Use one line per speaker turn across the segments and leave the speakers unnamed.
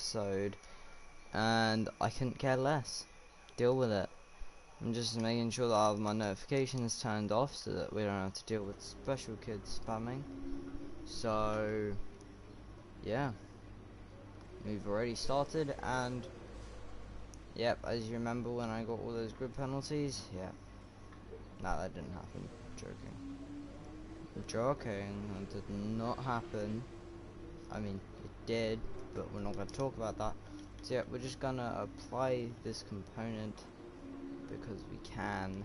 episode, and I couldn't care less. Deal with it. I'm just making sure that I have my notifications turned off so that we don't have to deal with special kids spamming. So, yeah. We've already started, and yep, as you remember when I got all those grid penalties, yeah. No, that didn't happen. Joking. That did not happen. I mean, it did, but we're not going to talk about that. So yeah, we're just gonna apply this component because we can.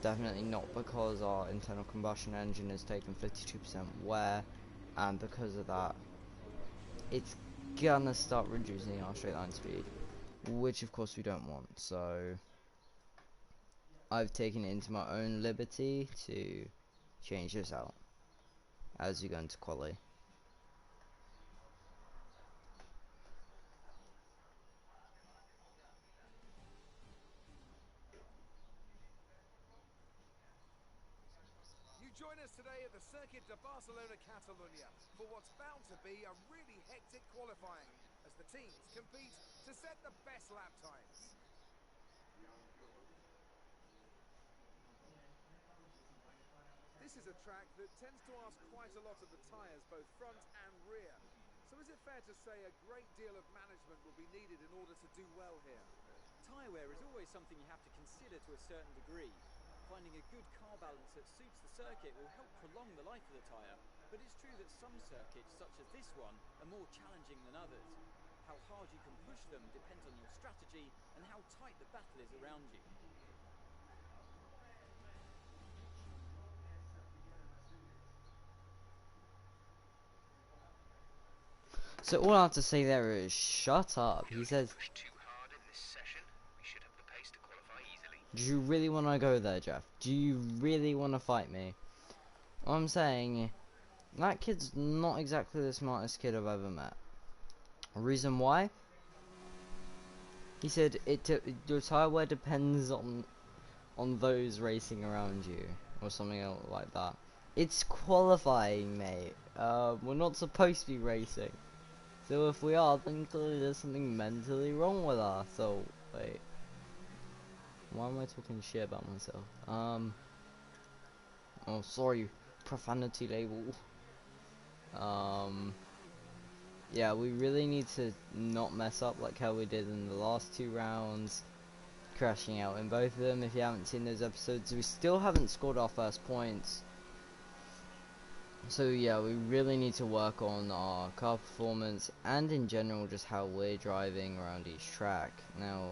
Definitely not because our internal combustion engine is taking 52% wear, and because of that, it's gonna start reducing our straight line speed, which of course we don't want. So I've taken it into my own liberty to change this out as you go into quali.
You join us today at the Circuit de Barcelona Catalunya for what's bound to be a really hectic qualifying as the teams compete to set the best lap times. This is a track that tends to ask quite a lot of the tyres, both front and rear. So is it fair to say a great deal of management will be needed in order to do well here?
Tyre wear is always something you have to consider to a certain degree. Finding a good car balance that suits the circuit will help prolong the life of the tyre, but it's true that some circuits, such as this one, are more challenging than others. How hard you can push them depends on your strategy and how tight the battle is around you.
So all I have to say there is shut up. He says,
too hard in this session. We should have the pace to qualify easily.
do you really want to go there, Jeff? Do you really want to fight me? What I'm saying, that kid's not exactly the smartest kid I've ever met. Reason why? He said your tire wear depends on those racing around you, or something else like that. It's qualifying, mate. We're not supposed to be racing. So if we are, then clearly there's something mentally wrong with us. So wait, why am I talking shit about myself? Oh sorry, profanity label. Yeah, we really need to not mess up like how we did in the last two rounds, crashing out in both of them. If you haven't seen those episodes, we still haven't scored our first points. So yeah, we really need to work on our car performance and in general just how we're driving around each track. Now,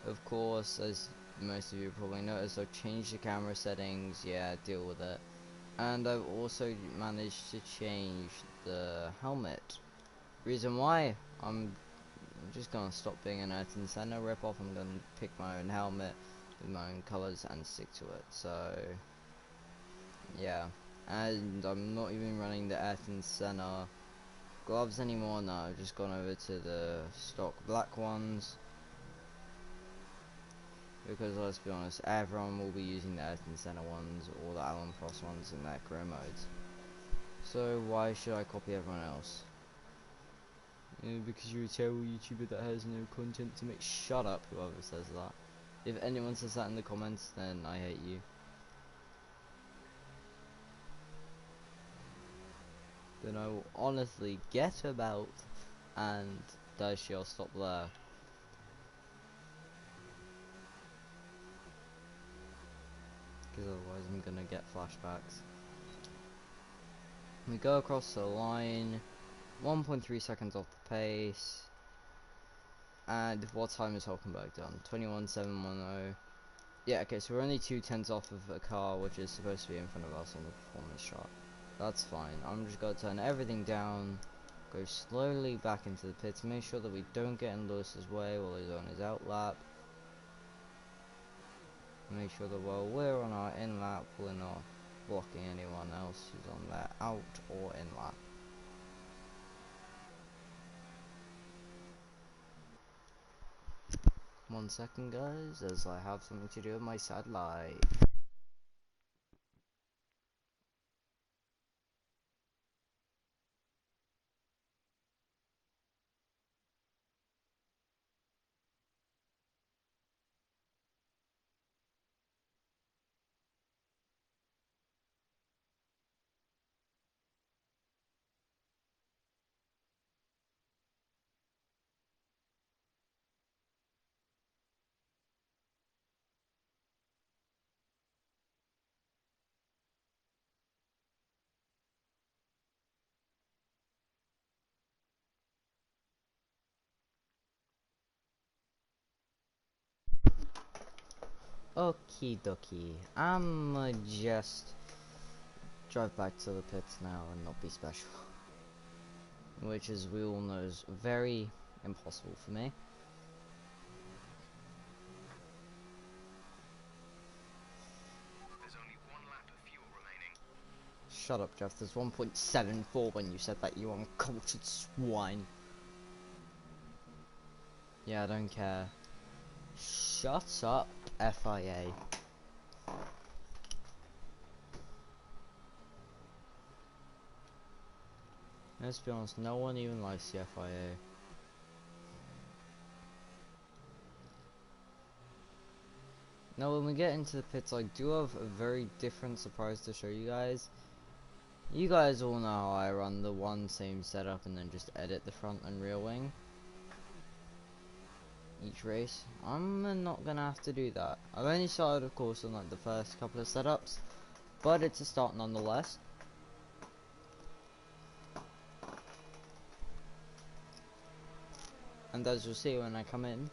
of course, as most of you probably noticed, I've changed the camera settings, yeah, deal with it. And I've also managed to change the helmet. Reason why? I'm just gonna stop being an Ayrton Senna ripoff. I'm gonna pick my own helmet with my own colours and stick to it. So yeah, and I'm not even running the Ayrton Senna gloves anymore. No, I've just gone over to the stock black ones because let's be honest, everyone will be using the Ayrton Senna ones or the Alan Prost ones in their career modes. So why should I copy everyone else? Because you're a terrible YouTuber that has no content to make. Shut up, whoever says that. If anyone says that in the comments, then I hate you. Then I will honestly get about and Daishi, I'll stop there. Because otherwise I'm gonna get flashbacks. We go across the line, 1.3 seconds off the pace. And what time is Hulkenberg done? 21.710. Yeah, okay, so we're only 2 tenths off of a car which is supposed to be in front of us on the performance chart. That's fine. I'm just gonna turn everything down, go slowly back into the pits, make sure that we don't get in Lewis's way while he's on his out lap. Make sure that while we're on our in lap, we're not blocking anyone else who's on their out or in lap. One second, guys, as I have something to do with my satellite. Okie dokie. I'ma just drive back to the pits now and not be special. Which, as we all know, is very impossible for me.
There's only one lap of fuel remaining.
Shut up, Jeff. There's 1.74 when you said that, you uncultured swine. Yeah, I don't care. Shut up, FIA. Let's be honest, no one even likes the FIA. Now, when we get into the pits, I do have a very different surprise to show you guys. You guys all know how I run the one same setup and then just edit the front and rear wing each race. I'm not gonna have to do that. I've only started, of course, on like the first couple of setups, but it's a start nonetheless. And as you'll see when I come in,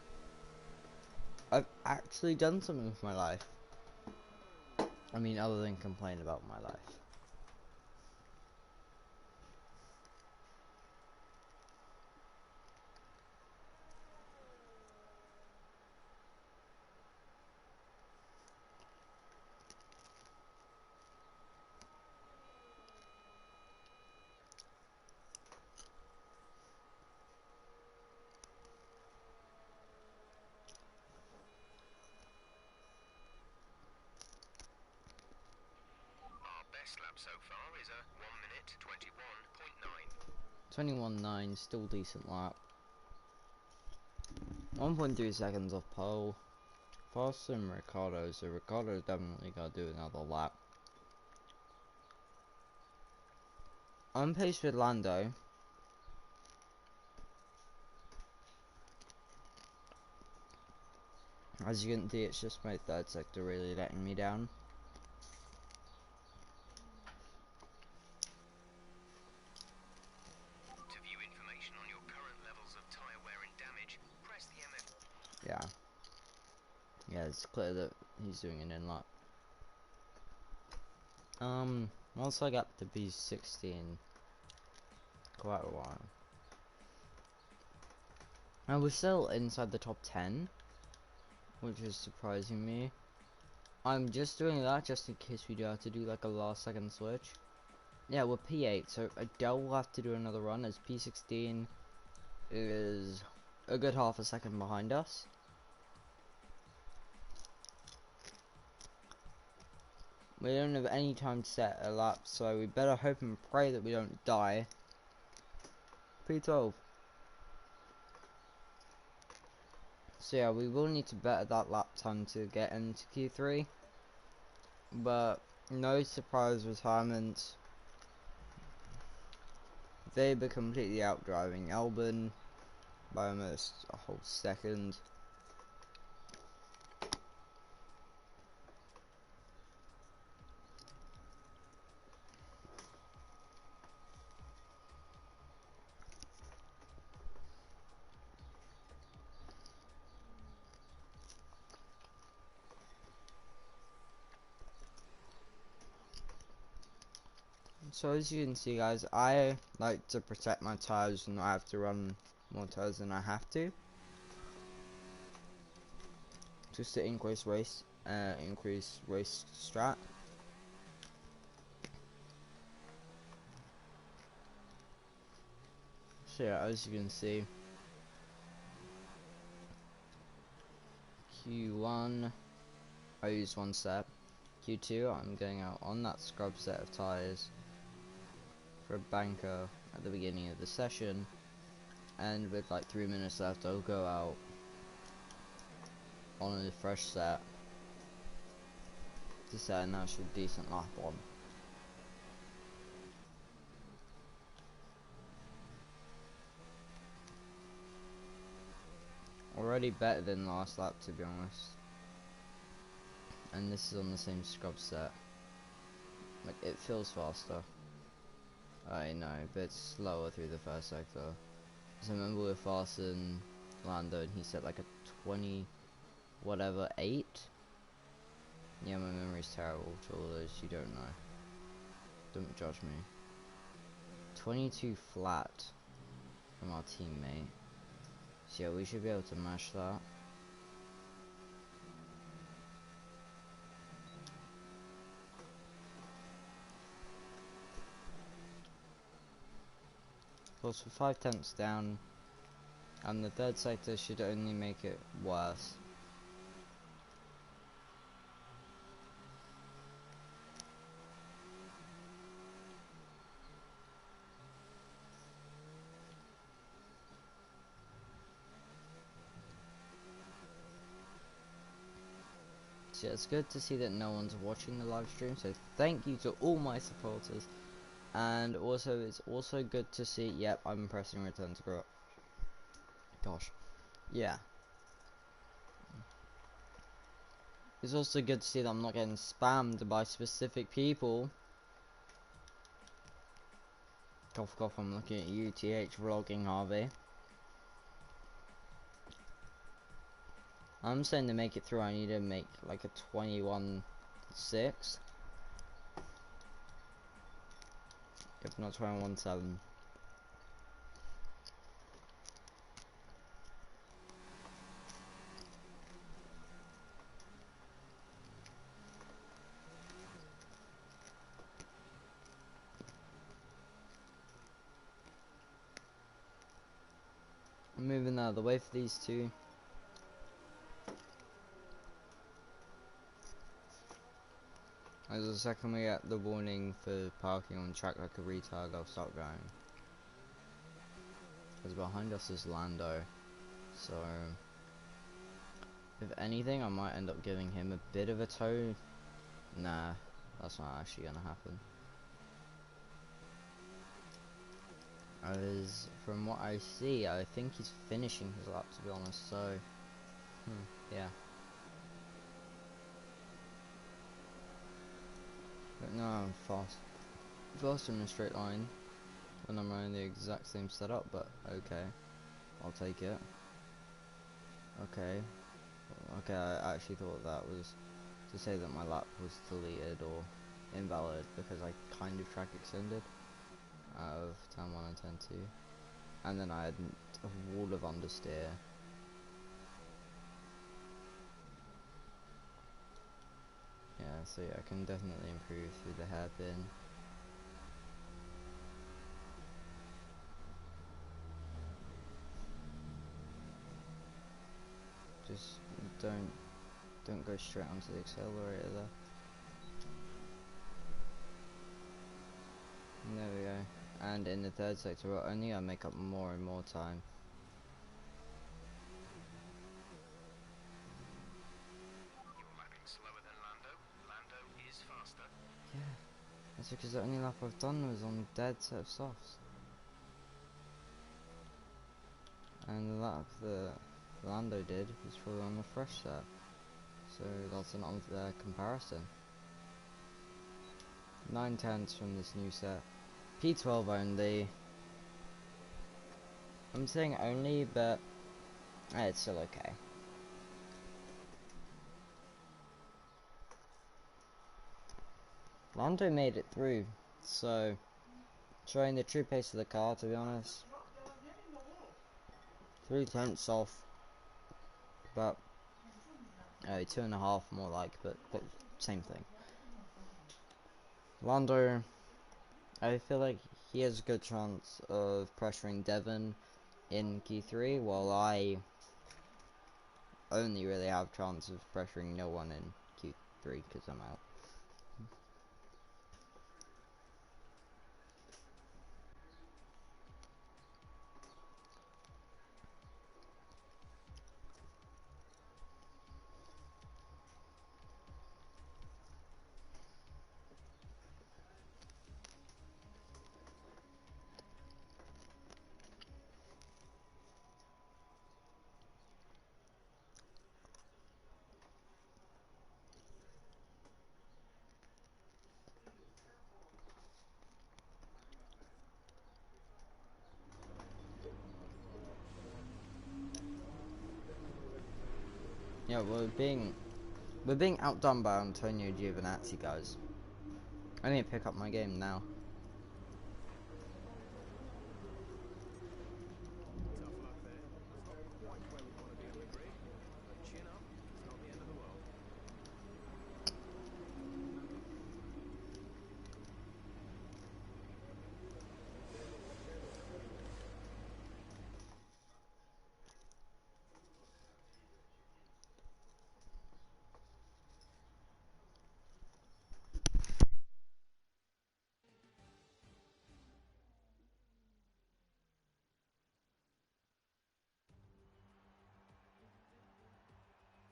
I've actually done something with my life. I mean, other than complain about my life.
Our best lap so far is a 1 minute 21.9.
21.9, still decent lap. 1.3 seconds off pole. Faster than Ricardo, so Ricardo's definitely got to do another lap. I'm paced with Lando. As you can see, it's just my third sector really letting me down.
To view information on your current levels of tyre wear and damage, press the MF.
Yeah. Yeah, it's clear that he's doing an in-lap. Once I got to B16, quite a while. I was still inside the top 10, which is surprising me. I'm just doing that just in case we do have to do like a last second switch. Yeah, we're P8, so Adele will have to do another run as P16 is a good half a second behind us. We don't have any time to set a lap, so we better hope and pray that we don't die. P12. So yeah, we will need to better that lap time to get into Q3. But no surprise retirements. Weber completely outdriving Albon by almost a whole second. So as you can see, guys, I like to protect my tires and not have to run more tires than I have to, just to increase race strat. So yeah, as you can see, Q1 I use one set, Q2 I'm going out on that scrub set of tires for a banker at the beginning of the session, and with like 3 minutes left I'll go out on a fresh set to set an actual decent lap on. Already better than last lap, to be honest, and this is on the same scrub set. Like, it feels faster, I know, but it's slower through the first sector. So I remember we were faster than Lando and he set like a 20 whatever 8, Yeah, my memory's terrible to all those you don't know. Don't judge me. 22 flat from our teammate. So yeah, we should be able to mash that. Plus for 5 tenths down, and the third sector should only make it worse. So yeah, it's good to see that no one's watching the live stream, so thank you to all my supporters. And also, it's also good to see, yep, I'm pressing return to group. Gosh. Yeah. It's also good to see that I'm not getting spammed by specific people. Cough cough, I'm looking at UTH vlogging, Harvey. I'm saying to make it through, I need to make like a 21-6. If not 21-7. I'm moving out of the way for these two. As the second we get the warning for parking on track like a retard, I'll start going. Because behind us is Lando, so if anything I might end up giving him a bit of a tow. Nah, that's not actually gonna happen. As from what I see, I think he's finishing his lap, to be honest, so yeah. But no, I'm faster in a straight line when I'm running the exact same setup, but okay, I'll take it. Okay, I actually thought that was to say that my lap was deleted or invalid because I kind of track extended out of turn 1 and turn 2, and then I had a wall of understeer. Yeah, so yeah, I can definitely improve through the hairpin. Just don't go straight onto the accelerator there. And there we go. And in the third sector, we're only gonna make up more and more time.
You're lapping slower than Lando. Lando is faster.
Yeah, that's because the only lap I've done was on a dead set of softs. And the lap that Lando did was probably on the fresh set. So that's an unfair comparison. 9 tenths from this new set. P12 only. I'm saying only, but it's still okay. Lando made it through, so showing the true pace of the car, to be honest. 3 tenths off, but 2.5 more like, but same thing. Lando, I feel like he has a good chance of pressuring Devon in Q3, while I only really have chance of pressuring no one in Q3 because I'm out. Yeah, we're being We're being outdone by Antonio Giovinazzi, guys. I need to pick up my game now.
Tough luck there. That's not quite where we want to be on the grid, but chin up, it's not the end of the world.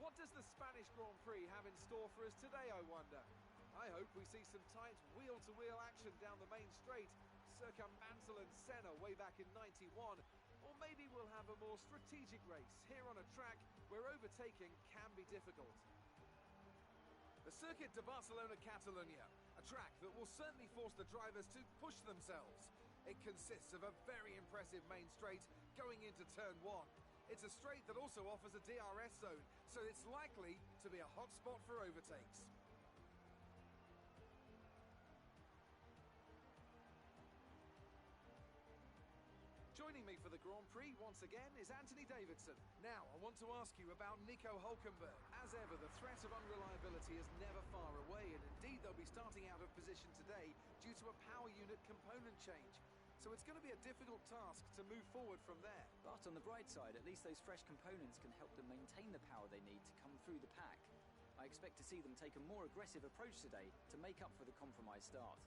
What does the Spanish Grand Prix have in store for us today, I wonder? I hope we see some tight wheel-to-wheel action down the main straight, circa Mansell and Senna way back in '91, or maybe we'll have a more strategic race here on a track where overtaking can be difficult. The Circuit de Barcelona-Catalunya, a track that will certainly force the drivers to push themselves. It consists of a very impressive main straight going into turn 1. It's a straight that also offers a DRS zone, so it's likely to be a hot spot for overtakes. Joining me for the Grand Prix once again is Anthony Davidson. Now, I want to ask you about Nico Hülkenberg. As ever, the threat of unreliability is never far away, and indeed they'll be starting out of position today due to a power unit component change. So it's going to be a difficult task to move forward from there.
But on the bright side, at least those fresh components can help them maintain the power they need to come through the pack. I expect to see them take a more aggressive approach today to make up for the compromised start.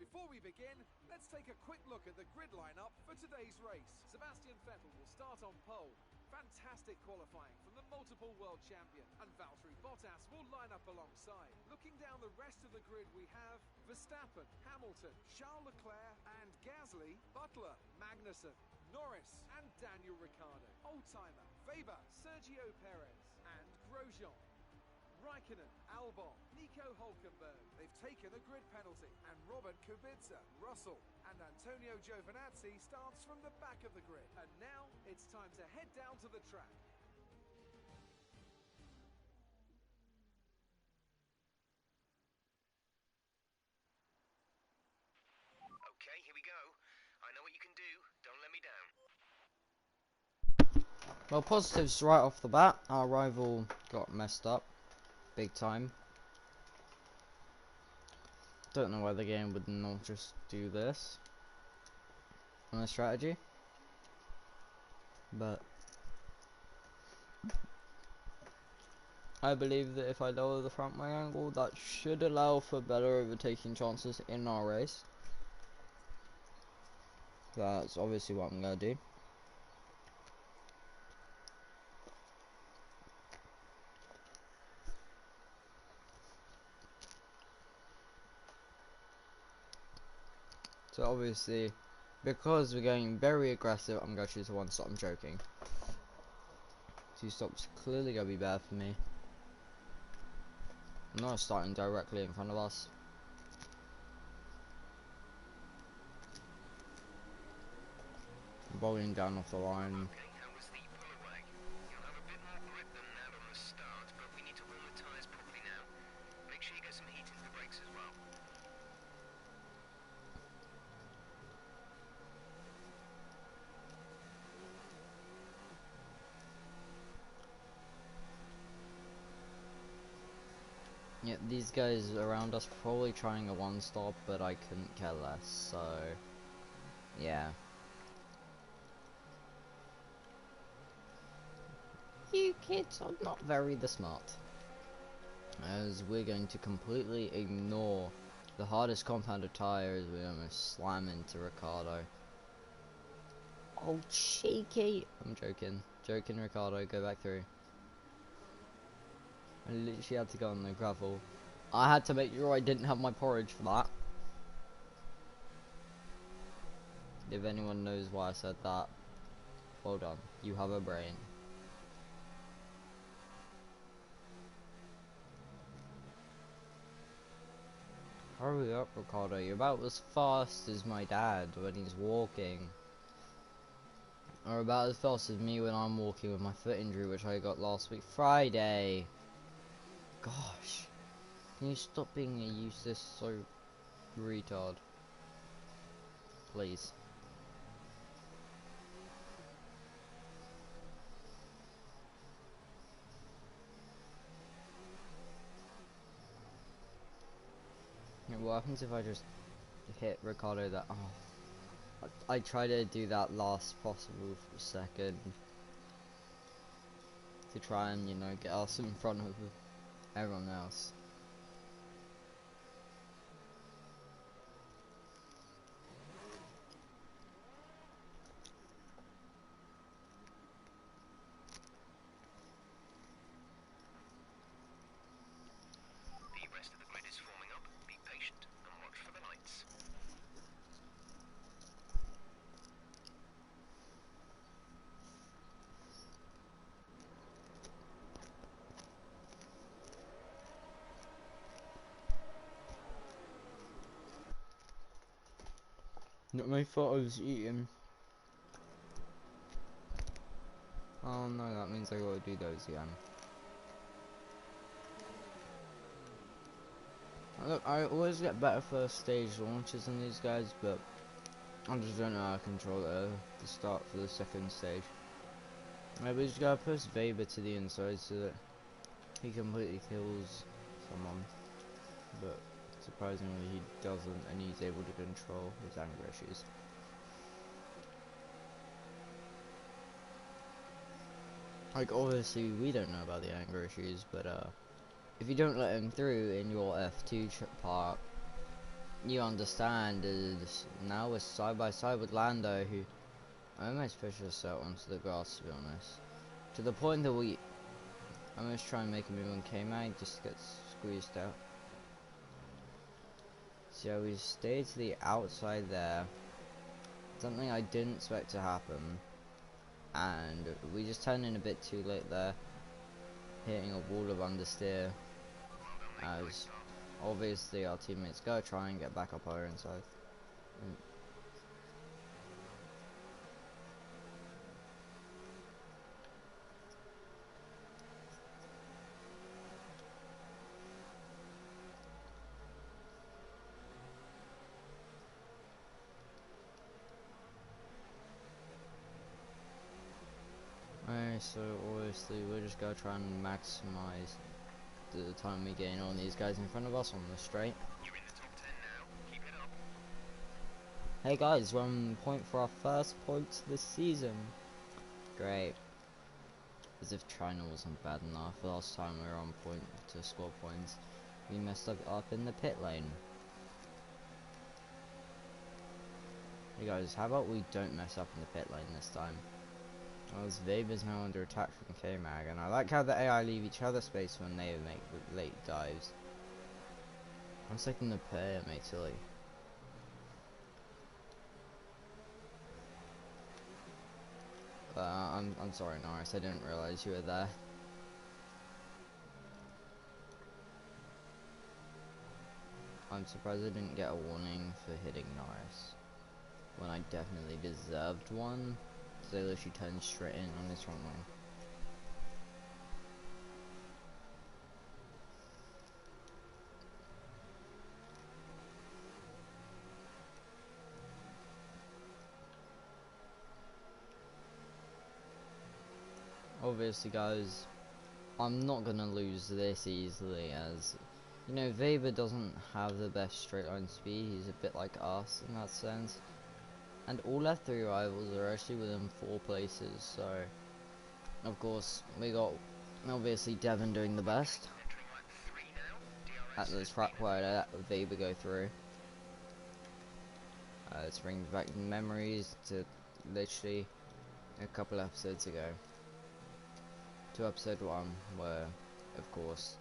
Before we begin, let's take a quick look at the grid lineup for today's race. Sebastian Vettel will start on pole. Fantastic qualifying from the multiple world champion, and Valtteri Bottas will line up alongside. Looking down the rest of the grid, we have Verstappen, Hamilton, Charles Leclerc and Gasly, Butler, Magnussen, Norris and Daniel Ricciardo, Oldtimer, Weber, Sergio Perez and Grosjean, Raikkonen, Albon, Nico Hülkenberg. They've taken a grid penalty, and Robert Kubica, Russell and Antonio Giovinazzi starts from the back of the grid. And now it's time to head down to the track.
Okay, here we go. I know what you can do. Don't let me down.
Well, positives right off the bat. Our rival got messed up. Big time. Don't know why the game would not just do this on a strategy. But I believe that if I lower the front wing angle, that should allow for better overtaking chances in our race. That's obviously what I'm going to do. So obviously, because we're going very aggressive, I'm going to choose a one stop. I'm joking. Two stops clearly going to be better for me. I'm not starting directly in front of us. Rolling down off the line.
Okay, how was the pull away? You'll have a bit more grip than that on the start, but we need to warm the tyres properly now. Make sure you get some heat into the brakes as well.
Yeah, these guys around us probably trying a one stop, but I couldn't care less, so yeah. You kids are not very the smart. As we're going to completely ignore the hardest compounded tire as we almost slam into Ricardo. Oh, cheeky! I'm joking. Joking, Ricardo, go back through. I literally had to go on the gravel. I had to make sure I didn't have my porridge for that. If anyone knows why I said that, well done. You have a brain. Hurry up, Ricardo. You're about as fast as my dad when he's walking. are about as fast as me when I'm walking with my foot injury, which I got last week Friday. Gosh, can you stop being a useless so retard, please? Yeah, what happens if I just hit Ricardo that? Oh, I try to do that last possible second to try and, you know, get us in front of everyone else.
The rest of the grid is forming up. Be patient and watch for the lights.
Not my fault I was eating. Oh no, that means I gotta do those again. Look, I always get better first stage launches than these guys, but I just don't know how to control it at the start for the second stage. Maybe we just gotta push Weber to the inside so that he completely kills someone, but surprisingly he doesn't, and he's able to control his anger issues. Like, obviously we don't know about the anger issues, but if you don't let him through in your F2 part, you understand is now we're side by side with Lando, who almost pushed us out onto the grass, to be honest. To the point that we almost try and make a move on K-Mag, just gets squeezed out. So we stayed to the outside there. Something I didn't expect to happen. And we just turned in a bit too late there. Hitting a wall of understeer. As obviously our teammates go try and get back up our inside. Alright, so obviously we're just gonna try and maximize the time we gain on these guys in front of us on the straight.
You're in the top 10 now. Keep it up.
Hey guys, we're on point for our first points this season. Great. As if China wasn't bad enough. Last time we were on point to score points, we messed up in the pit lane. Hey guys, how about we don't mess up in the pit lane this time? As Weber's now under attack from K-Mag, and I like how the AI leave each other space when they make late dives. I'm taking the pair, mate, silly. I'm sorry, Norris, I didn't realise you were there. I'm surprised I didn't get a warning for hitting Norris, when I definitely deserved one. So literally turned straight in on this front line. Obviously guys, I'm not gonna lose this easily, as you know Weber doesn't have the best straight line speed. He's a bit like us in that sense, and all our three rivals are actually within 4 places, so of course we got obviously Devon doing the best
Entering lap 3 now.
at
DRS
this
has
track
been
where I let Weber go through. Let's bring back memories to literally a couple episodes ago, to episode 1, where of course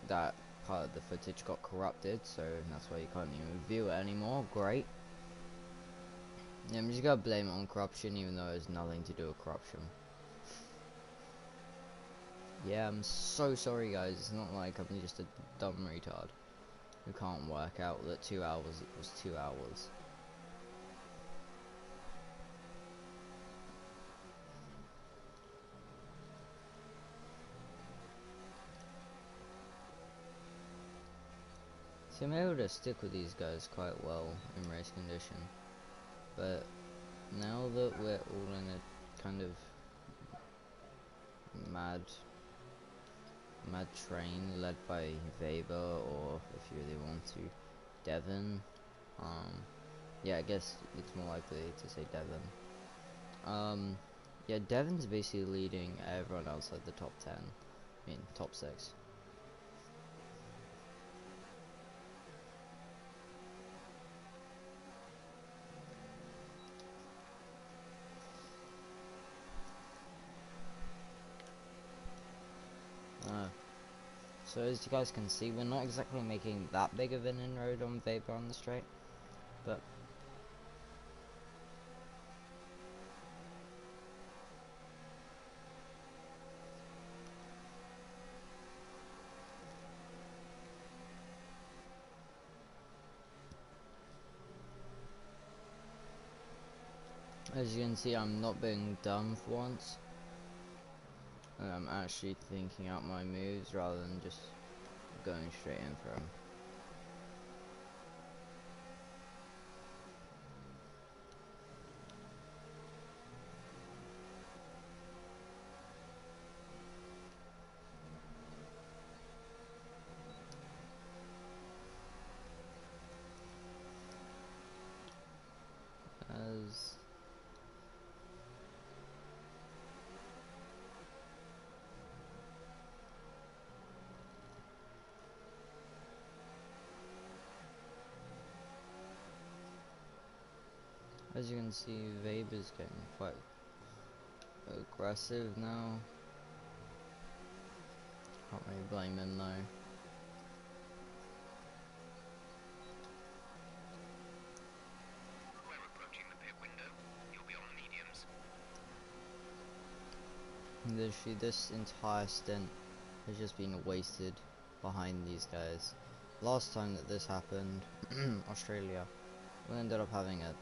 that part of the footage got corrupted, so that's why you can't even view it anymore. Great. Yeah, I'm just gonna blame it on corruption, even though it has nothing to do with corruption. Yeah, I'm so sorry guys, it's not like I'm just a dumb retard who can't work out that 2 hours equals 2 hours. So I'm able to stick with these guys quite well in race condition, but now that we're all in a kind of mad train led by Weber, or if you really want to, Devon. Yeah, I guess it's more likely to say Devon. Yeah, Devon's basically leading everyone outside the top 10. I mean, top 6. So as you guys can see, we're not exactly making that big of an inroad on Weber on the straight, but as you can see, I'm not being dumb for once. And I'm actually thinking out my moves rather than just going straight in for him. As you can see, Weber's getting quite aggressive now. Can't really blame him though.
We're approaching the pit window. You'll be on the mediums.
Literally, this entire stint has just been wasted behind these guys. Last time that this happened, Australia, we ended up having a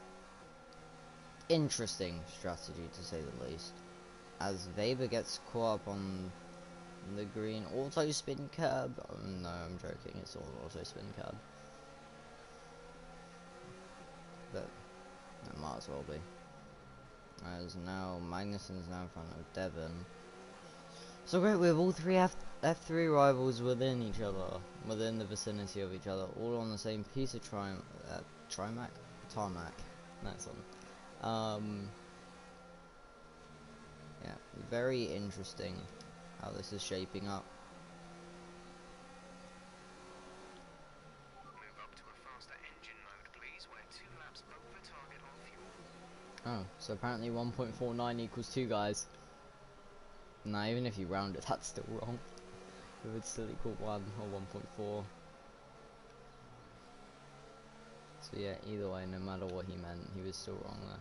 interesting strategy to say the least. As Weber gets caught up on the green auto spin curb. Oh, no, I'm joking, it's all auto spin curb. But it might as well be. As now Magnussen's now in front of Devon. So great, we have all three F3 rivals within each other, within the vicinity of each other, all on the same piece of tarmac. That's one. Yeah, very interesting how this is shaping up.
Move up to a faster engine mode, please, where 2 laps over target on fuel.
Oh, so apparently 1.49 equals 2 guys. Nah, even if you round it, that's still wrong. It would still equal 1 or 1.4. So yeah, either way, no matter what he meant, he was still wrong there.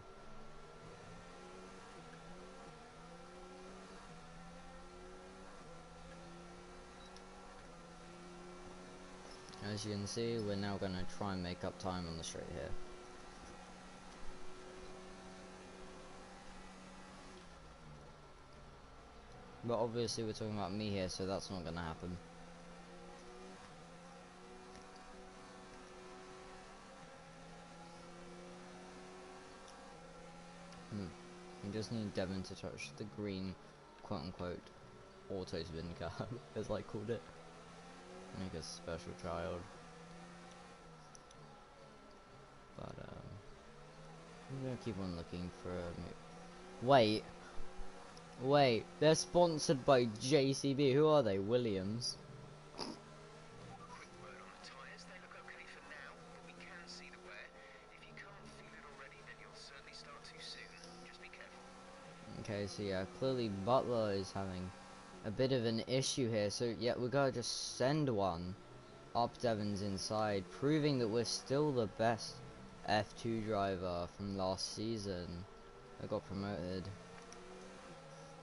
As you can see, we're now going to try and make up time on the straight here. But obviously we're talking about me here, so that's not going to happen. We just need Devon to touch the green, quote-unquote, auto spin curb, as I called it. Make a special child. But, I'm gonna keep on looking for a... Wait, they're sponsored by JCB. Who are they? Williams?
Quick word on the tyres. They look okay for now, but we can see the wear. If you can't feel it already, then you'll certainly start too soon. Just be careful.
Okay, so yeah, clearly Butler is having a bit of an issue here. So yeah, we gotta just send one up Devon's inside, proving that we're still the best F2 driver from last season. I got promoted.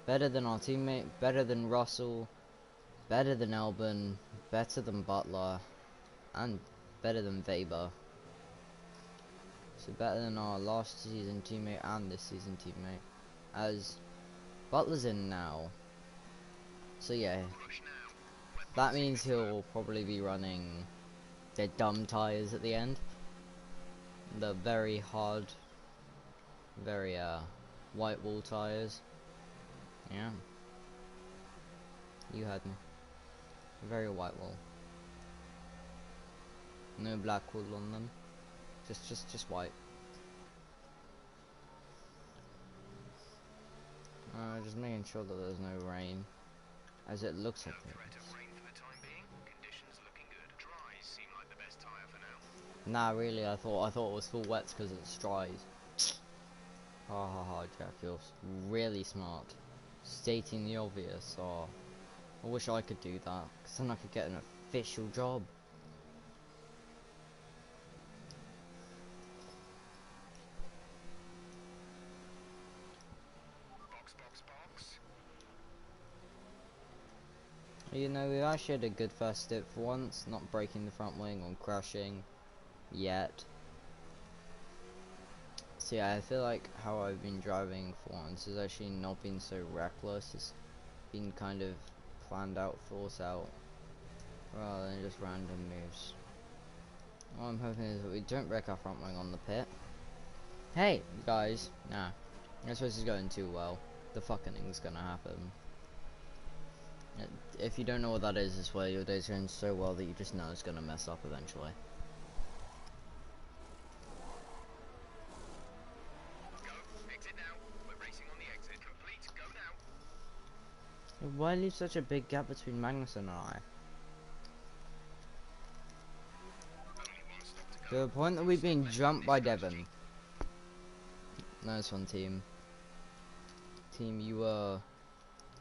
Better than our teammate, better than Russell, better than Albon, better than Butler, and better than Weber. So better than our last season teammate and this season teammate, as Butler's in now. So yeah, that means he'll probably be running their dumb tires at the end. The very hard, very white wall tires. Yeah, you heard me. Very white wall. No black wool on them. Just white. Just making sure that there's no rain, as it looks like it. Nah, really, I thought it was full wet because it's dry. Ha ha ha, Jack, you're really smart. Stating the obvious. Oh, I wish I could do that, because then I could get an official job. You know, we actually had a good first step for once, not breaking the front wing or crashing yet. So yeah, I feel like how I've been driving for once has actually not been so reckless. It's been kind of planned out, thought out, rather than just random moves. What I'm hoping is that we don't wreck our front wing on the pit. Hey, you guys, nah, I suppose this is going too well. The fucking thing's gonna happen. If you don't know what that is, it's where your day's going so well that you just know it's gonna mess up eventually. Why leave such a big gap between Magnus and I? To the point that we've been jumped by Devon. Nice one, team. Team, you were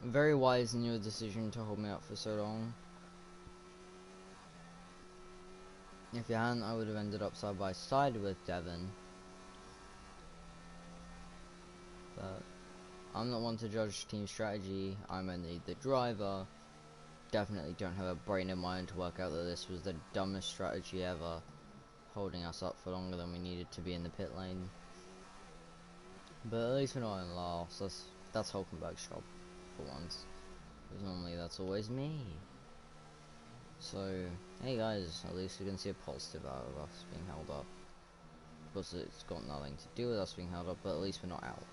very wise in your decision to hold me up for so long. If you hadn't, I would have ended up side by side with Devon. But I'm not one to judge team strategy. I'm only the driver. Definitely don't have a brain in mind to work out that this was the dumbest strategy ever, holding us up for longer than we needed to be in the pit lane. But at least we're not in last. That's Hulkenberg's job for once, because normally that's always me. So hey guys, at least we can see a positive out of us being held up. Of course, it's got nothing to do with us being held up, but at least we're not out.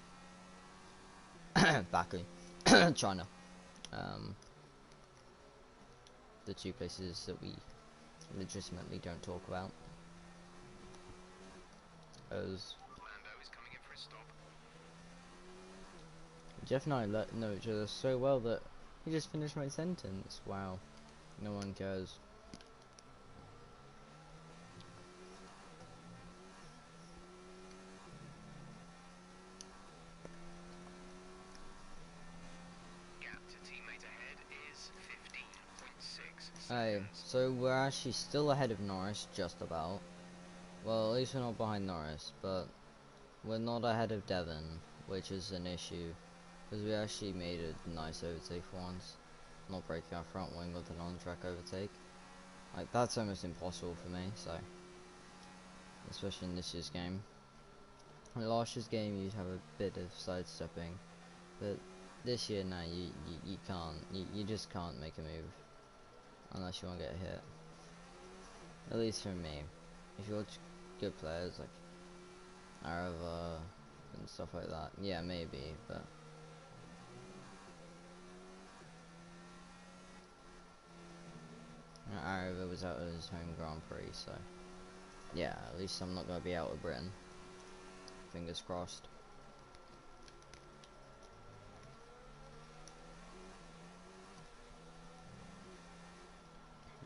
Baku, China, the two places that we legitimately don't talk about, as Jeff and I know each other so well that he just finished my sentence. Wow, no one cares. Hey, so we're actually still ahead of Norris, just about. Well, at least we're not behind Norris, but we're not ahead of Devon, which is an issue, because we actually made a nice overtake for once. Not breaking our front wing with an on-track overtake. Like, that's almost impossible for me, so. Especially in this year's game. In last year's game, you'd have a bit of sidestepping, but this year, nah, you can't. You just can't make a move. Unless you want to get hit. At least for me. If you're good players like Arava and stuff like that, yeah, maybe, but Arava was out of his home Grand Prix, so yeah, at least I'm not going to be out of Britain. Fingers crossed.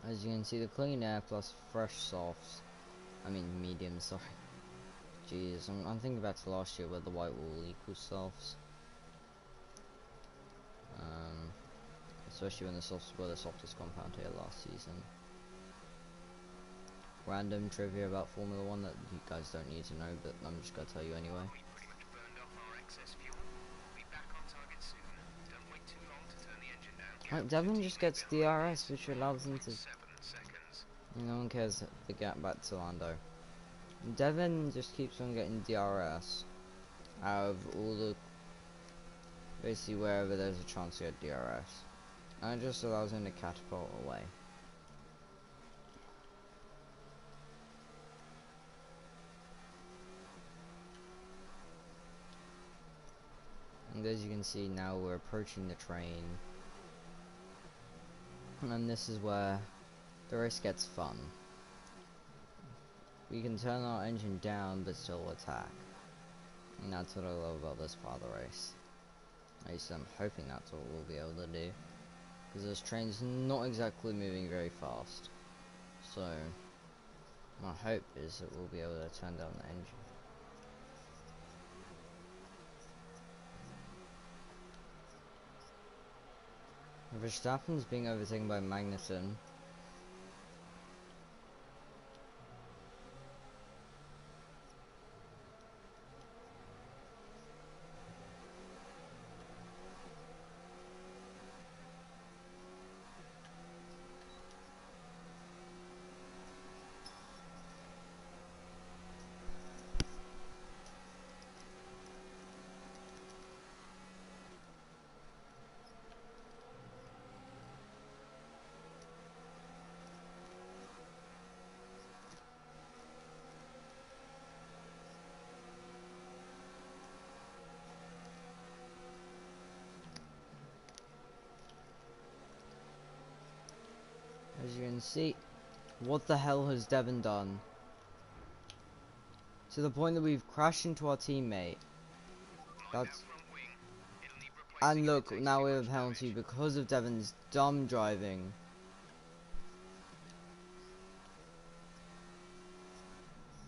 As you can see, the clean air plus fresh softs. I mean medium, sorry. Jeez, I'm thinking back to last year where the white wall equals softs. Especially when the softs were the softest compound here last season. Random trivia about Formula 1 that you guys don't need to know, but I'm just gonna tell you anyway. Right, Devon just gets DRS, which allows him to. No one cares the gap back to Lando. Devon just keeps on getting DRS out of all the, basically wherever there's a chance to get DRS, and it just allows him to catapult away. as you can see now, we're approaching the train. And this is where the race gets fun. We can turn our engine down but still attack. And that's what I love about this part of the race. At least I'm hoping that's what we'll be able to do. Because this train's not exactly moving very fast. So, my hope is that we'll be able to turn down the engine. Verstappen's being overtaken by Magnussen. As you can see, what the hell has Devon done? To the point that we've crashed into our teammate. That's... And look, now we have a penalty because of Devon's dumb driving.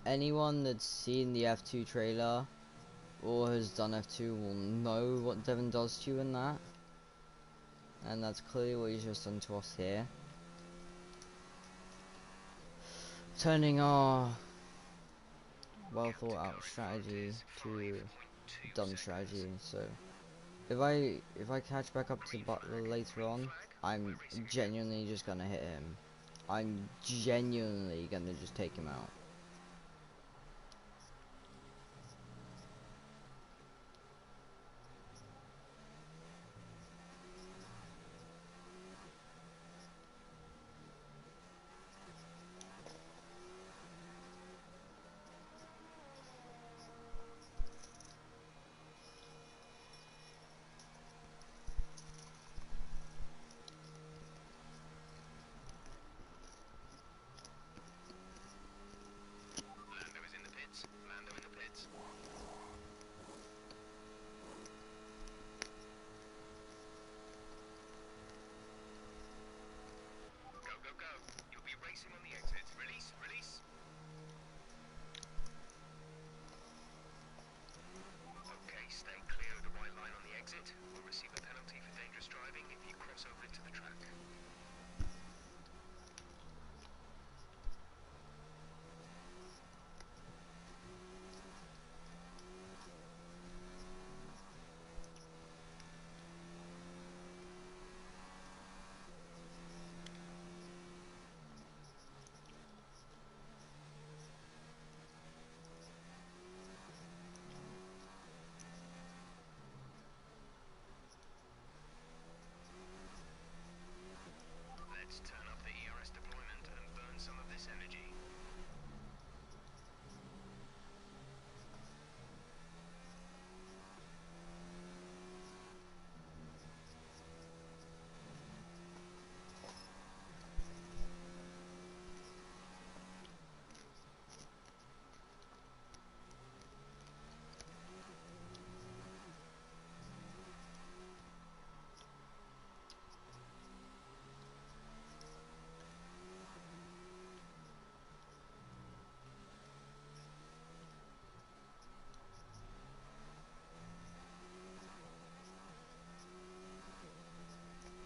Anyone that's seen the F2 trailer or has done F2 will know what Devon does to you in that. And that's clearly what he's just done to us here. Turning our well thought out strategy to dumb strategy. So if I catch back up to Butler later on, I'm genuinely just gonna hit him. I'm genuinely gonna just take him out.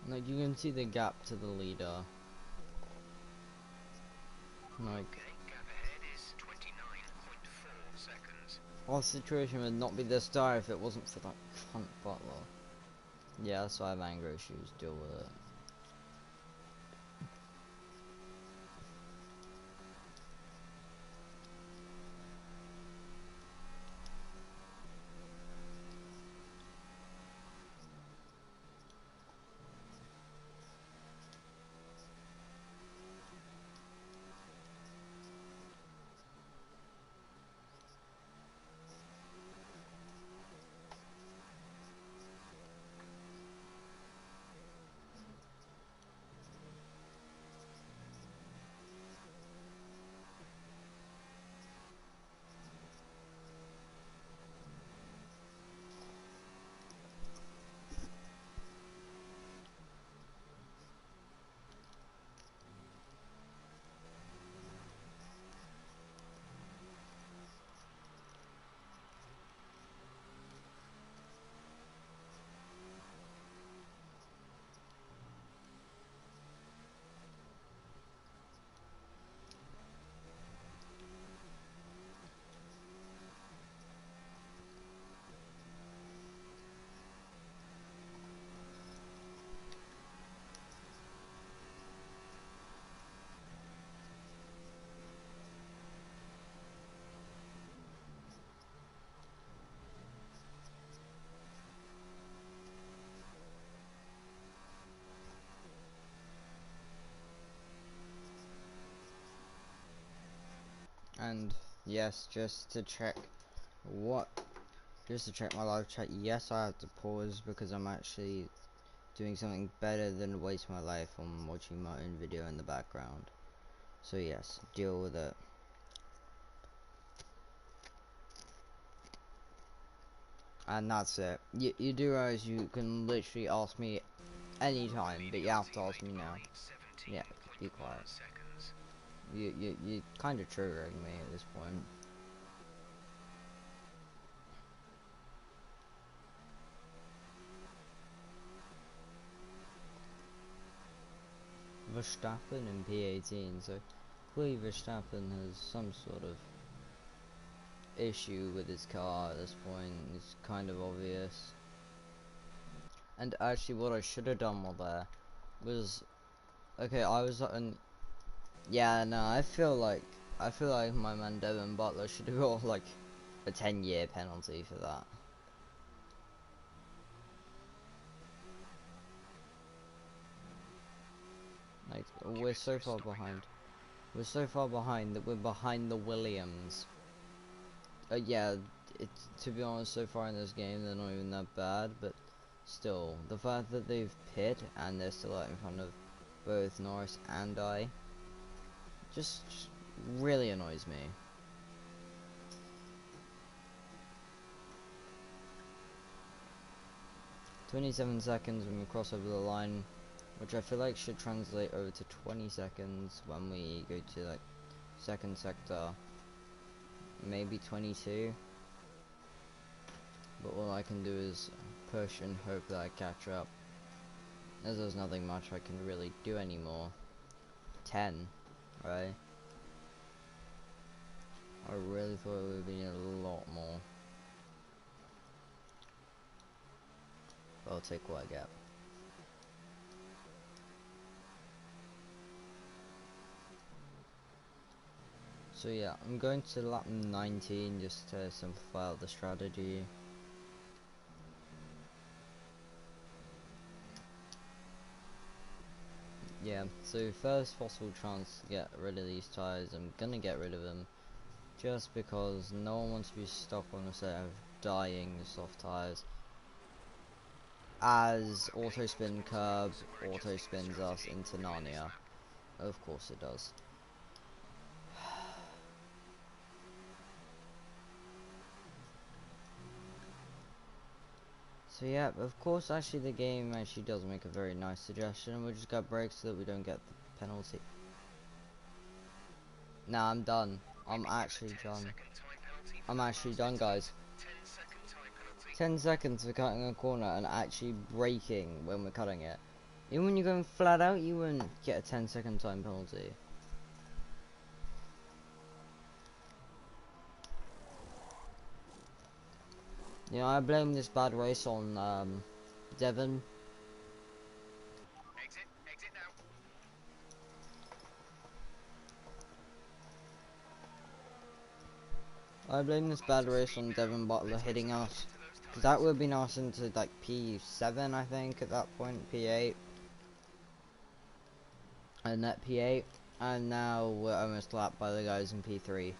Like, you can see the gap to the leader. Like, our situation would not be this dire if it wasn't for that cunt Butler. Yeah, that's why I have anger issues, deal with it. And yes, just to check my live chat, yes, I have to pause because I'm actually doing something better than waste my life on watching my own video in the background. So yes, deal with it. And that's it. You do realize you can literally ask me anytime, but you have to ask me now. Yeah, be quiet. You kind of triggering me at this point. Verstappen in P18, so clearly Verstappen has some sort of issue with his car at this point. It's kind of obvious. And actually what I should have done while there was, okay, I was on, yeah, no, I feel like my man Devin Butler should have got like a 10-year penalty for that. Like, we're so far behind. We're so far behind that we're behind the Williams. Yeah, to be honest, so far in this game, they're not even that bad, but still, the fact that they've pit and they're still out in front of both Norris and I, just really annoys me. 27 seconds when we cross over the line, which I feel like should translate over to 20 seconds when we go to like second sector, maybe 22. But all I can do is push and hope that I catch up, as there's nothing much I can really do anymore. 10, right? I really thought it would be a lot more. But I'll take what I get. So yeah, I'm going to lap 19 just to simplify out the strategy. Yeah, so first possible chance to get rid of these tyres, I'm gonna get rid of them. Just because no one wants to be stuck on a set of dying soft tyres. As auto spin curb auto spins us into Narnia. Of course it does. So yeah, of course actually the game actually does make a very nice suggestion. We just got brakes so that we don't get the penalty. Nah, I'm done. I'm actually done. I'm actually done, guys. 10 seconds for cutting a corner and actually braking when we're cutting it. Even when you're going flat out, you wouldn't get a 10-second time penalty. You know, I blame this bad race on Devon.
Exit now.
I blame this bad race on Devon Butler hitting us. Because that would have been us into like P7, I think, at that point, P8. And that P8. And now we're almost lapped by the guys in P3.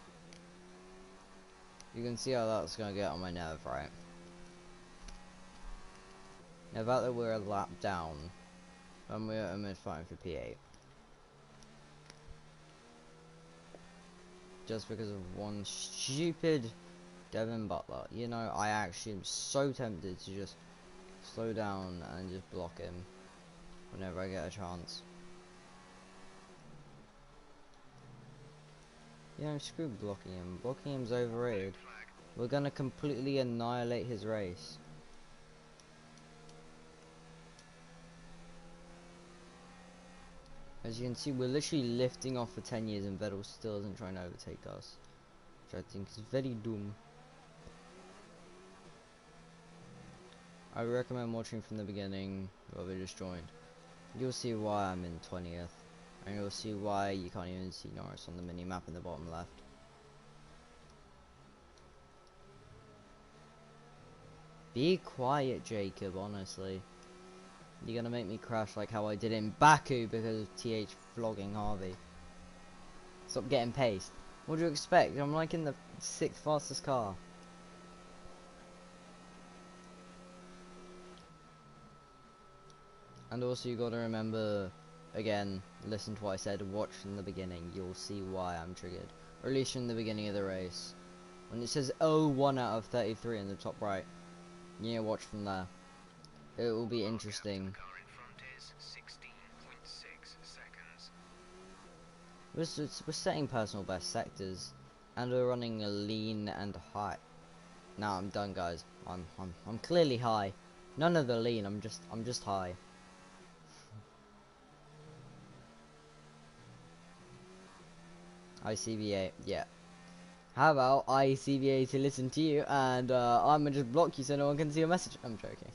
You can see how that's going to get on my nerve, right? Now, the fact that we're a lap down, and we're almost fighting for P8. Just because of one stupid Devin Butler. You know, I actually am so tempted to just slow down and just block him whenever I get a chance. You know, screw blocking him. Blocking him's overrated. We're gonna completely annihilate his race. As you can see, we're literally lifting off for 10 years and Vettel still isn't trying to overtake us. Which I think is very dumb. I recommend watching from the beginning, whoever just joined. You'll see why I'm in 20th. And you'll see why you can't even see Norris on the mini-map in the bottom left. Be quiet, Jacob, honestly. You're gonna make me crash like how I did in Baku because of TH flogging Harvey. Stop getting paced. What do you expect? I'm like in the 6th fastest car. And also you gotta remember, again, listen to what I said, watch from the beginning, you'll see why I'm triggered. Or at least from the beginning of the race. When it says 1 out of 33 in the top right, you need to watch from there. It will be interesting.
The car in front is 16.6 seconds.
We're setting personal best sectors, and we're running a lean and high. Now I'm done, guys. I'm clearly high. None of the lean. I'm just high. ICVA, yeah. How about ICVA to listen to you, and I'm gonna just block you so no one can see your message. I'm joking.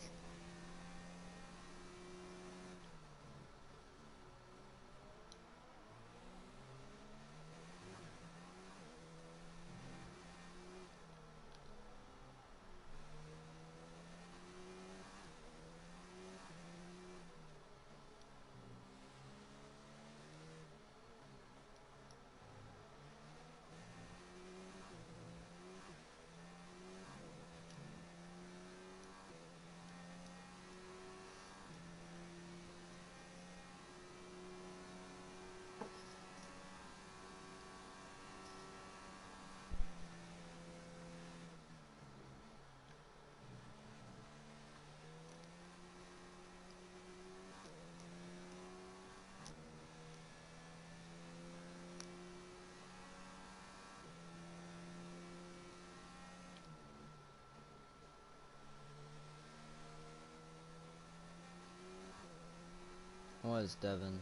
What is Devon?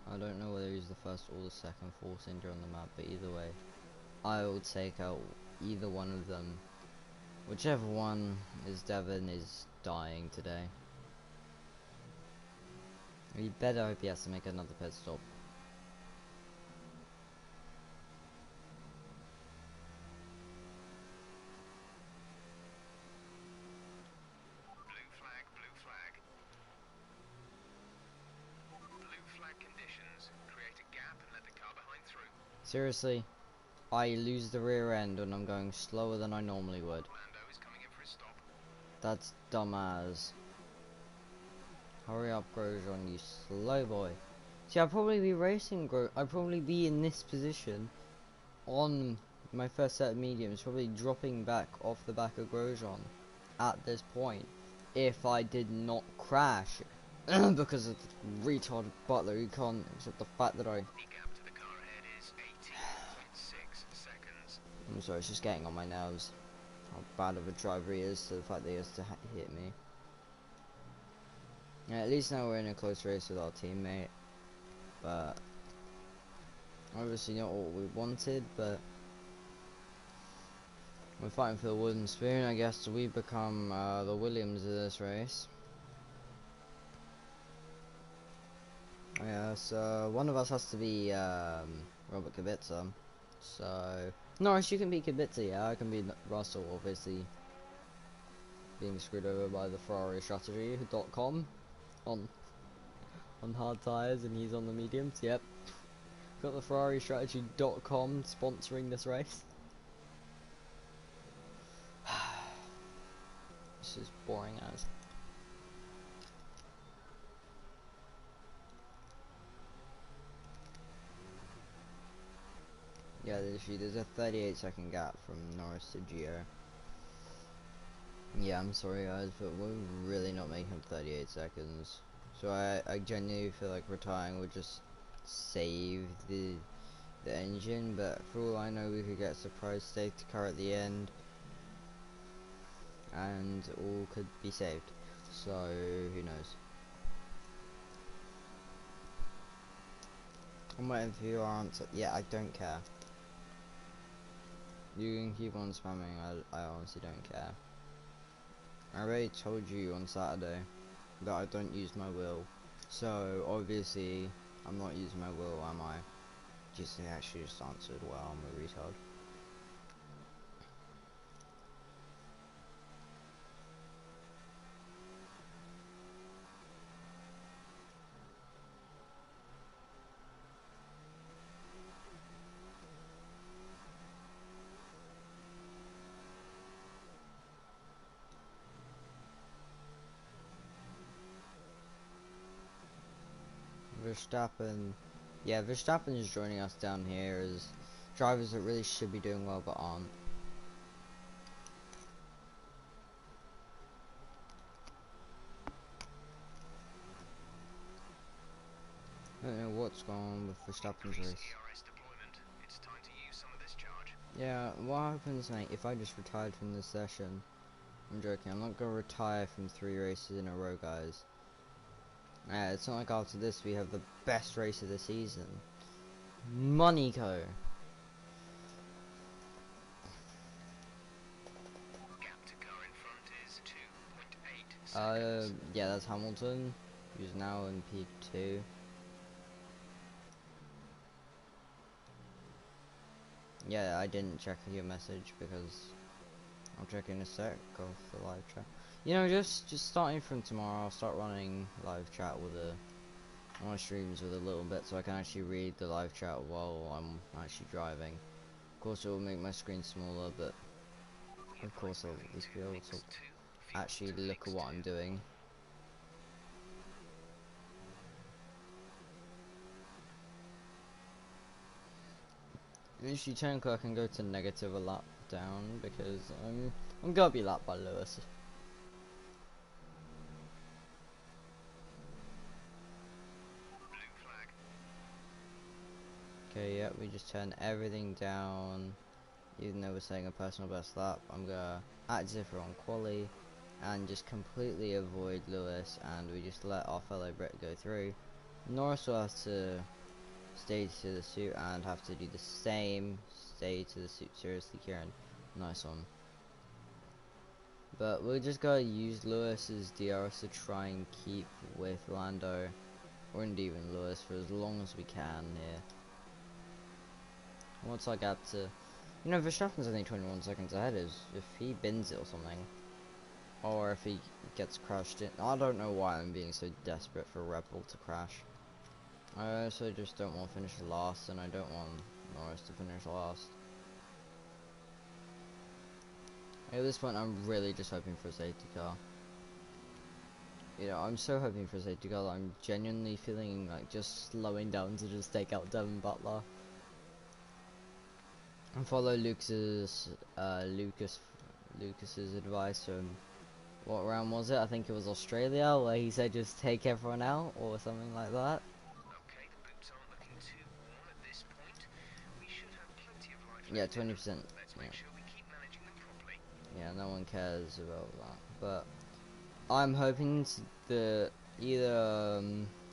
I don't know whether he's the first or the second Force Injury on the map, but either way, I will take out either one of them. Whichever one is Devon is dying today. We better hope he has to make another pit stop.
Blue flag, blue flag. Blue flag conditions. Create a gap and let the car behind through.
Seriously, I lose the rear end when I'm going slower than I normally would.
Lando is coming in for a stop.
That's dumbass. Hurry up, Grosjean, you slow boy. See, I'd probably be racing I'd probably be in this position on my first set of mediums, probably dropping back off the back of Grosjean at this point if I did not crash because of the retarded butler who can't accept the fact that
The gap to the car ahead is 18.6 seconds.
I'm sorry, it's just getting on my nerves how bad of a driver he is to the fact that he has to hit me. Yeah, at least now we're in a close race with our teammate, but obviously not what we wanted, but we're fighting for the wooden spoon. I guess we become the Williams of this race. Yeah, so one of us has to be Robert Kubica. So Norris, you can be Kubica, yeah, I can be Russell, obviously being screwed over by the Ferrari strategy.com on hard tires, and he's on the mediums. Yep, got the Ferrari strategy.com sponsoring this race. This is boring as. Yeah, there's a 38-second gap from Norris to Gio. Yeah, I'm sorry guys, but we're really not making 38 seconds. So I genuinely feel like retiring would just save the engine, but for all I know we could get a surprise safety car at the end and all could be saved. So who knows. I'm waiting for your answer. Yeah, I don't care. You can keep on spamming, I honestly don't care. I already told you on Saturday that I don't use my will, so obviously I'm not using my will, am I? Just actually just answered, well, I'm a retard. Verstappen. Yeah, Verstappen is joining us down here as drivers that really should be doing well but aren't. I don't know what's going on with Verstappen's
Prix
race.
ERS deployment. It's time to use some of this charge.
Yeah, what happens, mate, if I just retired from this session? I'm joking, I'm not gonna retire from 3 races in a row, guys. It's not like after this we have the best race of the season. Monaco.
Gap to car in front is 2.8 seconds.
Yeah, that's Hamilton, who's now in P2. Yeah, I didn't check your message because I'll check in a sec of the live chat. You know, just starting from tomorrow, I'll start running live chat with on my streams with a little bit, so I can actually read the live chat while I'm actually driving. Of course, it will make my screen smaller, but of course, I'll at least be able to actually look at what I'm doing. Usually, technically, I can go to negative a lap down because I'm gonna be lapped by Lewis. Okay, yeah, we just turn everything down. Even though we're saying a personal best lap, I'm gonna act as if we're on quali and just completely avoid Lewis, and we just let our fellow Brit go through. Norris will have to stay to the suit and have to do the same. Stay to the suit. Seriously, Kieran, nice one. But we're just gonna use Lewis's DRS to try and keep with Lando, or indeed even Lewis, for as long as we can here. Once I get to, you know, Verstappen's only 21 seconds ahead. Is if he bins it or something, or if he gets crashed in. I don't know why I'm being so desperate for Red Bull to crash. I also just don't want to finish last, and I don't want Norris to finish last. At this point, I'm really just hoping for a safety car. You know, I'm so hoping for a safety car that I'm genuinely feeling like just slowing down to just take out Devin Butler. And follow Lucas's advice from what round was it? I think it was Australia, where he said just take everyone out or something like that.
Okay, the boots aren't looking too warm at this point. We should have plenty of life.
Yeah, 20%.
Let's make sure we keep managing them properly.
Yeah, no one cares about that. But I'm hoping that either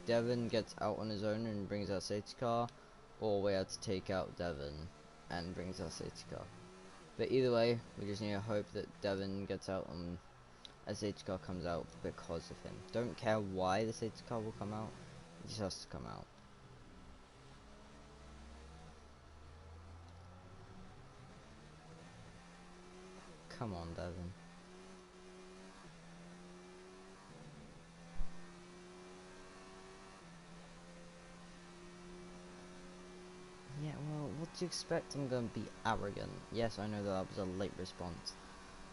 Devin gets out on his own and brings our safety car, or we have to take out Devin and brings our safety car. But either way, we just need to hope that Devin gets out and a safety car comes out because of him. Don't care why the safety car will come out, it just has to come out. Come on, Devin. Yeah, well, what do you expect? I'm gonna be arrogant. Yes, I know that was a late response.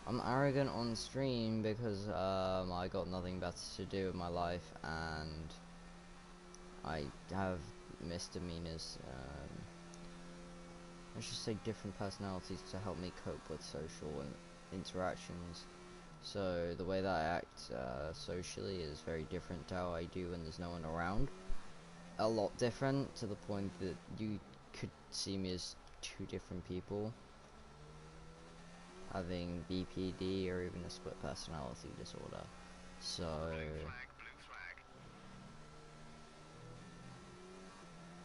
I'm arrogant on stream because I got nothing better to do with my life, and I have misdemeanors. I should say different personalities to help me cope with social interactions. So the way that I act socially is very different to how I do when there's no one around. A lot different, to the point that you could see me as 2 different people, having BPD or even a split personality disorder. So
Blue flag.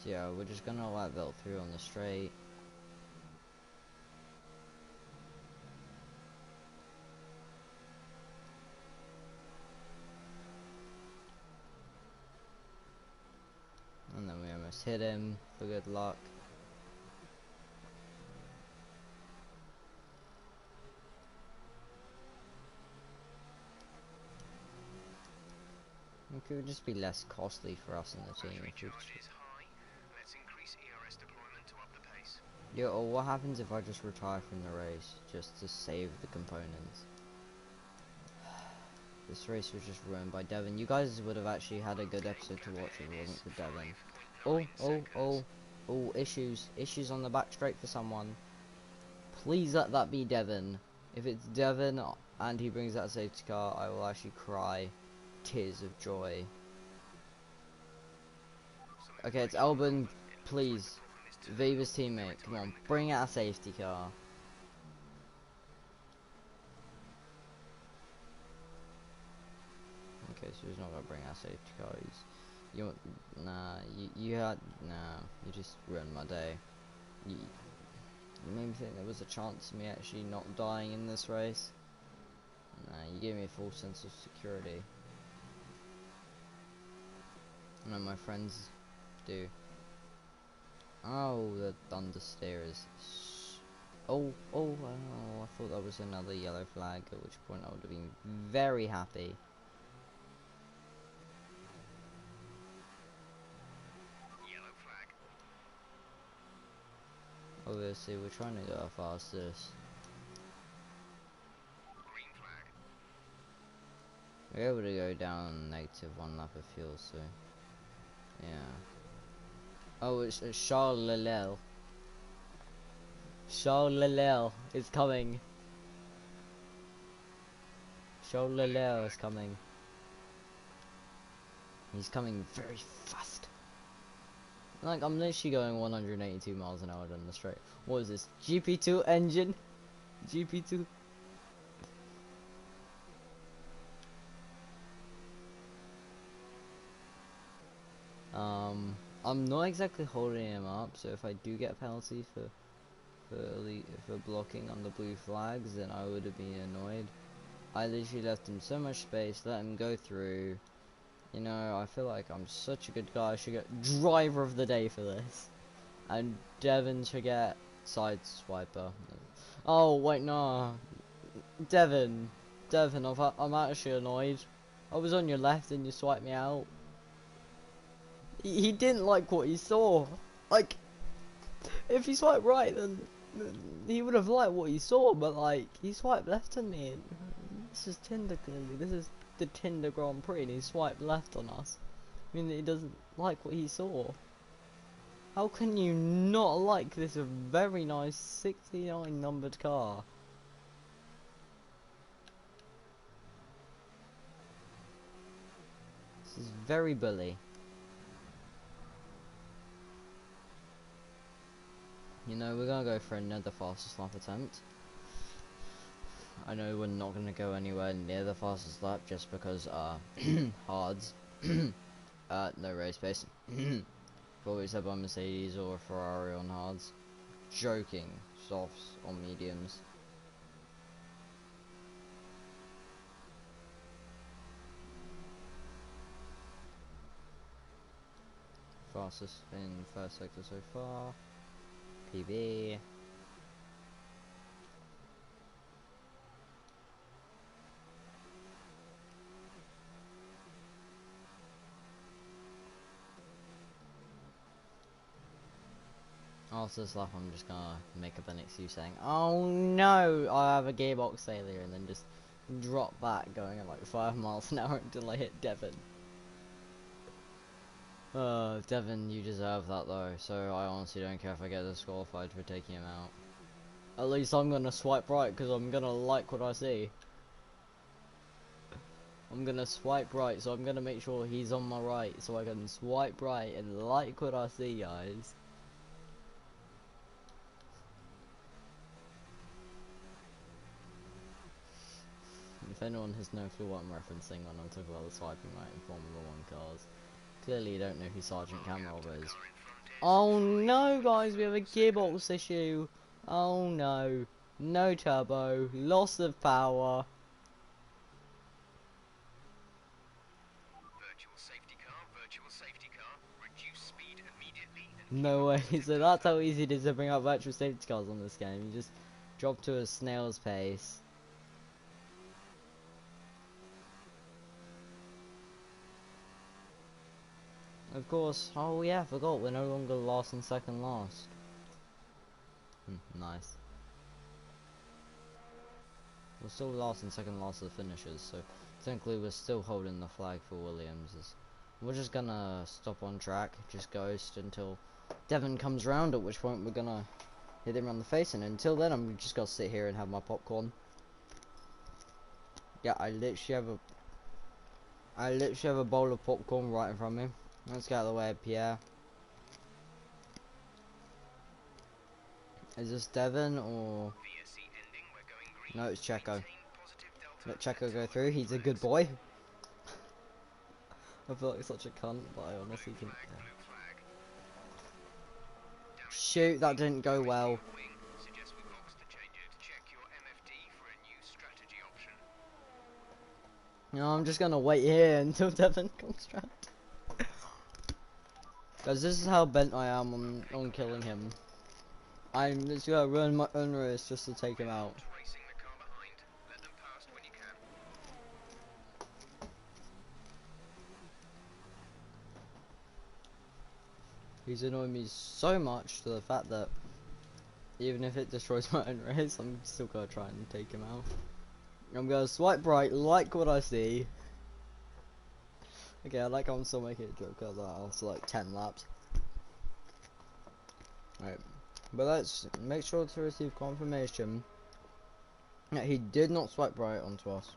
yeah, we're just gonna let Belt through on the straight. And then we almost hit him for good luck. It could just be less costly for us in the team
Battery
if we
charge is high. Let's increase ERS deployment to up the pace.
yeah, or what happens if I just retire from the race just to save the components? This race was just ruined by Devon. You guys would have actually had a good episode to watch if it wasn't for Devon. Oh, issues on the back straight for someone. Please let that be Devon. If it's Devon and he brings that safety car, I will actually cry tears of joy. Okay, it's Albon, please. Weber's teammate, come on, bring out a safety car. Okay, so he's not gonna bring out a safety car. You just ruined my day. You made me think there was a chance of me actually not dying in this race. Nah, you gave me a false sense of security. I know my friends do. Oh, the understeer is. Oh, I thought that was another yellow flag, at which point I would have been very happy.
Yellow flag.
Obviously, we're trying to go our fastest.
Green flag.
We're able to go down -1 lap of fuel, so yeah. Oh, it's Charles Leclerc. Charles Leclerc is coming. Charles Leclerc is coming. He's coming very fast. Like, I'm literally going 182 miles an hour down the straight. What is this? GP2 engine? GP2? I'm not exactly holding him up, so if I do get a penalty for blocking on the blue flags, then I would have been annoyed. I literally left him so much space, let him go through. You know, I feel like I'm such a good guy. I should get driver of the day for this. And Devon should get side swiper. Oh wait, no, Devon, I'm actually annoyed. I was on your left and you swiped me out. He didn't like what he saw. Like, if he swiped right, then he would have liked what he saw. But like, he swiped left on me. This is Tinder clearly. This is the Tinder Grand Prix, and he swiped left on us. I mean, he doesn't like what he saw. How can you not like this very nice 69 numbered car? This is very bully. You know, we're gonna go for another fastest lap attempt. I know we're not gonna go anywhere near the fastest lap just because, hards. No race pace. Probably said by Mercedes or Ferrari on hards. Joking. Softs on mediums. Fastest in first sector so far. PB. After this lap, I'm just gonna make up an excuse saying, "Oh no, I have a gearbox failure," and then just drop back, going at like 5 miles an hour until I hit Devon. Devon, you deserve that though, so I honestly don't care if I get disqualified for taking him out. At least I'm gonna swipe right, because I'm gonna like what I see. I'm gonna swipe right, so I'm gonna make sure he's on my right, so I can swipe right and like what I see, guys. If anyone has no clue what I'm referencing when I'm talking about the swiping right in Formula 1 cars, clearly you don't know who Sergeant Cameron is. Oh no, guys, we have a gearbox issue. Oh no. No turbo, loss of power.
Virtual safety car, reduce speed immediately.
No way, so that's how easy it is to bring out virtual safety cars on this game. You just drop to a snail's pace. Of course, oh yeah, I forgot, we're no longer last and second last. Nice. We're still last and second last of the finishers, so technically we're still holding the flag for Williams. We're just gonna stop on track, just ghost until Devon comes round, at which point we're gonna hit him around the face, and until then I'm just gonna sit here and have my popcorn. Yeah, I literally have a bowl of popcorn right in front of me. Let's get out of the way, Pierre. Is this Devon or no? It's Checo. Let Checo go through. He's a good boy. I feel like such a cunt, but I honestly think. Yeah. Shoot, that didn't go well. No, I'm just gonna wait here until Devon comes round. Because this is how bent I am on killing him. I'm just gonna run my own race just to take him out. He's annoying me so much to the fact that even if it destroys my own race, I'm still gonna try and take him out. I'm gonna swipe right, like what I see. Okay, I like how I'm still making a joke of that after like 10 laps. Right, but let's make sure to receive confirmation that he did not swipe right onto us.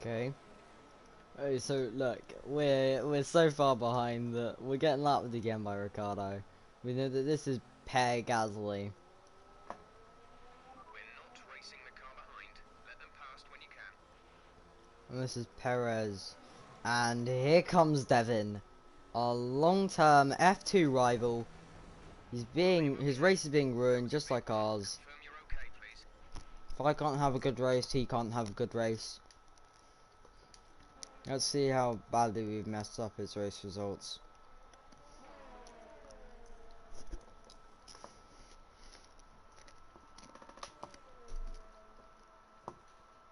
Okay. Hey, so look, we're so far behind that we're getting lapped again by Ricardo. We know that this is Pierre Gasly. And this is Perez. And here comes Devon, our long-term F2 rival. His race is being ruined just like ours. If I can't have a good race, he can't have a good race. Let's see how badly we've messed up his race results.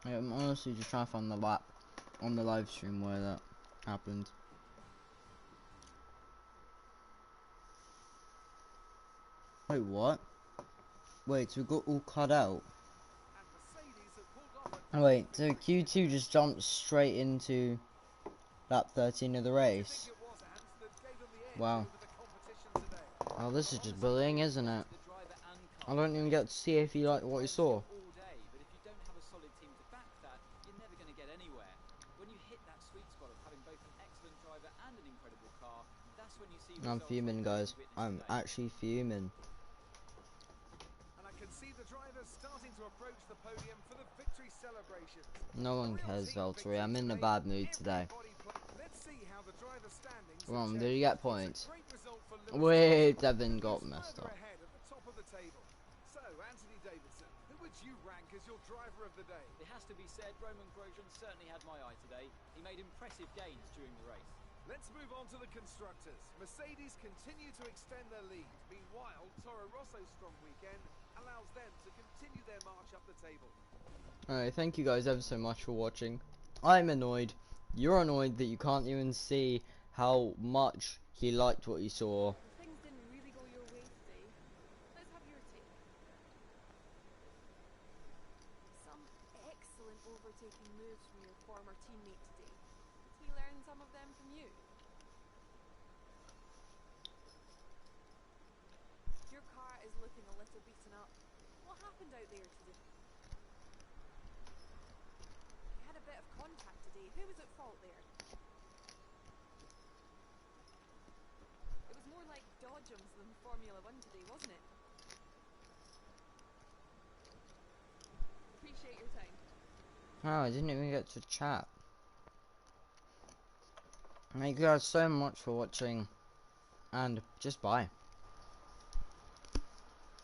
Yeah, I'm honestly just trying to find the lap on the live stream where that happened. Wait, what? Wait, so we got all cut out? Oh, wait, so Q2 just jumped straight into lap 13 of the race? Wow. Oh, this is just bullying, isn't it? I don't even get to see if he liked what he saw. I'm fuming, guys. I'm actually fuming. No one cares, Valtteri. I'm in a bad mood today. Well, did you get points? Wait, Devon got messed up.
It has to be said, Roman Grosjean certainly had my eye today. He made impressive gains during the race.
Let's move on to the constructors. Mercedes continue to extend their lead. Meanwhile, Toro Rosso's strong weekend allows them to continue their march up the table.
Alright, thank you guys ever so much for watching. I'm annoyed. You're annoyed that you can't even see how much he liked what you saw.
Things didn't really go your way today. Let's have your take. Some excellent overtaking moves from your former teammate today. Did he learn some of them from you? Your car is looking a little beaten up. What happened out there today? You had a bit of contact today. Who was at fault there? It was more like dodgems than Formula One today, wasn't it? Appreciate your time.
Oh, I didn't even get to chat. Thank you guys so much for watching, and just bye.